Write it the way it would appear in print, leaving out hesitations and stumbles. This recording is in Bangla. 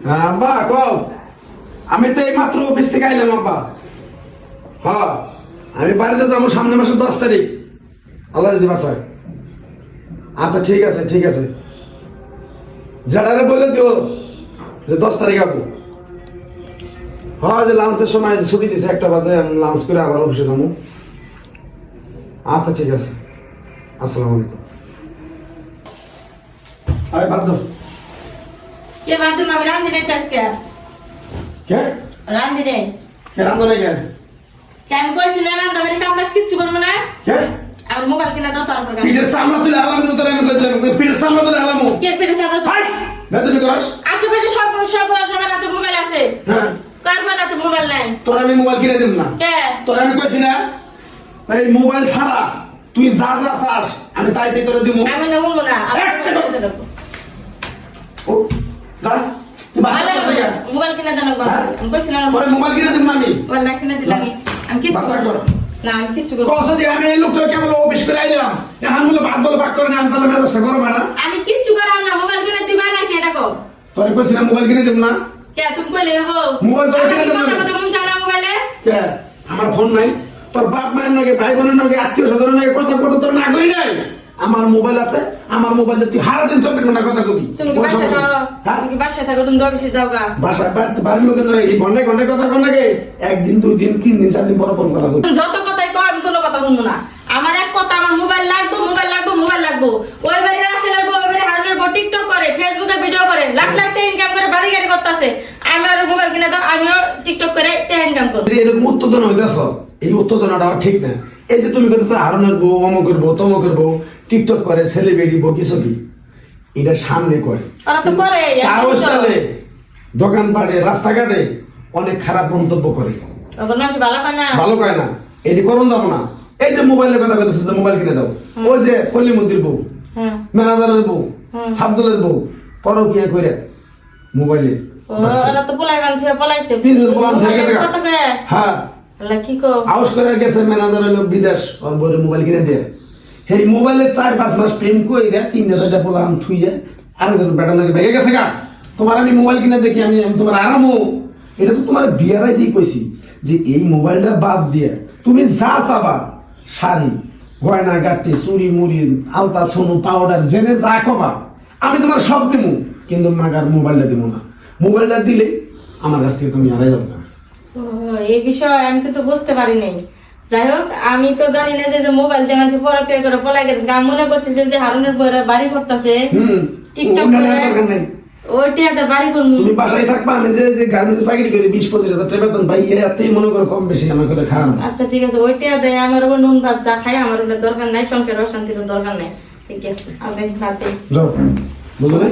হ্যাঁ আব্বা কও। আমি তো এই মাত্র অফিস থেকে আইলাম আব্বা। হ্যাঁ আমি বাড়িতে যাবো সামনের মাসের 10 তারিখ, আল্লাহ যদি বাঁচায়। আচ্ছা ঠিক আছে ঠিক আছে, জেডারে বলে দিও যে 10 তারিখ যাবো। হ্যাঁ যে লাঞ্চের সময় ছুটি দিছে 1টা বাজে, আমি লাঞ্চ করে আবার অফিসে যাবো। আচ্ছা ঠিক আছে, আসসালামু আলাইকুম। আরে বাদ দাও। কে বাদ না রান্ধি রে আজকে? কে রান্ধি রে কে রান্ধো নাই কেন? কেন কইছি না রান্ধা মানে কাম কাজ কিচ্ছু করব না। কে আর মোবাইল কিনা দাও তারপর কাম। পিঠের সামলা তুলে আলাম তো তোরা আমি কইছিলাম পিঠের সামলা তুলে আলাম। কে পেটে সাবরা তো? হাই বেদবি করস। আশেপাশে সব সবার হাতে মোবাইল আছে। হ্যাঁ কার হাতে মোবাইল নাই? তোরা আমি মোবাইল কিনে দেব না। কে? তোরা আমি কইছি না এই মোবাইল ছাড়া তুই যা যা চাস আমি তাই তাই তোরা দিমু। আমি না বলবো না, একটা আমি কথা- দেব। ও যা তুই বাদ কর। মোবাইল কিনা দাও না, আমি কইছি না তোরা মোবাইল কিনে দেব না আমি। মোবাইল না কিনা দিলাম আমি কিচ্ছু বাদ কর। না, আমি কিচ্ছু করব কসে যে আমি এই লোকটা কেবল অফিস করে আইলাম, এখন বলে বাদ বলে বাদ করে না, আমি তাহলে মেজাজটা গরম হয় না। আমি কিচ্ছু করাম না। মোবাইল কিনা দিবা না কে এটা কও? তোরা কইছি না মোবাইল কিনে দেব না। কে তুমি কইলে হবো? মোবাইল তোরা কিনে দেব না। কথা মন চাও না মোবাইলে? কে আমার ফোন নাই, তোর বাপ মায়ের নাকি ভাই বোনের নাকি আত্মীয় স্বজনের নাকি কথা কথা তোর না করি নাই। আমার মোবাইল আছে, আমার মোবাইলে তুই সারা দিন 24 ঘন্টা কথা কবি। তুমি কি বাসায় থাকো? হ্যাঁ তুমি কি বাসায় থাকো? তুমি অফিসে যাও গা। বাসায় বাড়ির লোকের নাকি ঘন্টায় ঘন্টায় কথা কর নাকি? 1 দিন 2 দিন 3 দিন 4 দিন পর পর কথা কবি। যত কথাই কও আমি কোনো কথা শুনবো না। আমার এক কথা, আমার মোবাইল লাগবে মোবাইল লাগবে মোবাইল লাগবে। ওই বাড়ির আসলে ওই বাড়ির হারনের বউ টিকটক করে, ফেসবুকে ভিডিও করে, লাখ লাখ টাকা ইনকাম করে, বাড়ি গাড়ি করতেছে। আমি আর মোবাইল কিনে দাও, আমিও টিকটক করে টাকা ইনকাম করব। যে এরকম উত্তেজনা হইতেছ, এই উত্তেজনাটা ঠিক না। এই যে তুমি কইতেছ হারনের বউ অমকের বউ তমকের বউ টিকটক করে, সেলিব্রিটি বউ কি ছবি, এটা সামনে কয় ওরা তো করে সাহস চালে দোকানপাটে রাস্তাঘাটে অনেক খারাপ মন্তব্য করে, তখন মানুষ ভালো পায় না। ভালো কয় না। এটি করুন যাব না। এই যে মোবাইলের কথা বলতেছে যে মোবাইল কিনে দাও, ওই যে কলিমুদ্দির বউ, হ্যাঁ ম্যানেজারের বউ, সাবদুলের বউ পরকিয়া করে মোবাইলে ওরা তো পোলাই বানছে, পলাইছে। 3 দিন বলাম থেকে গেছে। কত কে? হ্যাঁ আল্লাহ কি কো? আউস করে গেছে ম্যানেজারের লোক বিদেশ, ওর বউরে মোবাইল কিনে দিয়ে সেই মোবাইলে 4-5 মাস প্রেম কইরা 3-4টা পোলাম থুইয়া আরেকজন বেটা নাকি ভেগে গেছে গা। তোমার আমি মোবাইল কিনে দেখি আমি তোমার আরামও, এটা তো তোমার বিয়ারাই দিয়ে কইছি যে এই মোবাইলটা বাদ দিয়ে তুমি যা চাবা, শাড়ি গয়না গাটি চুরি মুড়ি আলতা সোনু পাউডার জেনে যা কবা আমি তোমার সব দিমু, কিন্তু মাগার মোবাইলটা দিব না। মোবাইলটা দিলে আমার কাছ থেকে তুমি আড়াই যাবে না। ও, এই বিষয় আমি কিন্তু বুঝতে পারি নাই। যাই হোক, আমি তো জানি না যে মোবাইল যে মানুষ পড়াশোনা করে পলাই গেছে। আমি মনে করছি যে হারুনের বইরা বাড়ি করতেছে টিকটক করে, ওইটা বাড়ি করবো। তুমি বাসায় থাকবা, আমি যে যে গার্মেন্টসে চাকরি করি 20-25 হাজার টাকা বেতন পাই, এতেই মনে করো কম বেশি আমার করে খান। আচ্ছা ঠিক আছে, ওইটা দেয় আমার ওই নুন ভাত যা খাই, আমার ওটা দরকার নাই, সংসার অশান্তির দরকার নাই। ঠিক আছে, আজ ভাতে যাও বুঝলে।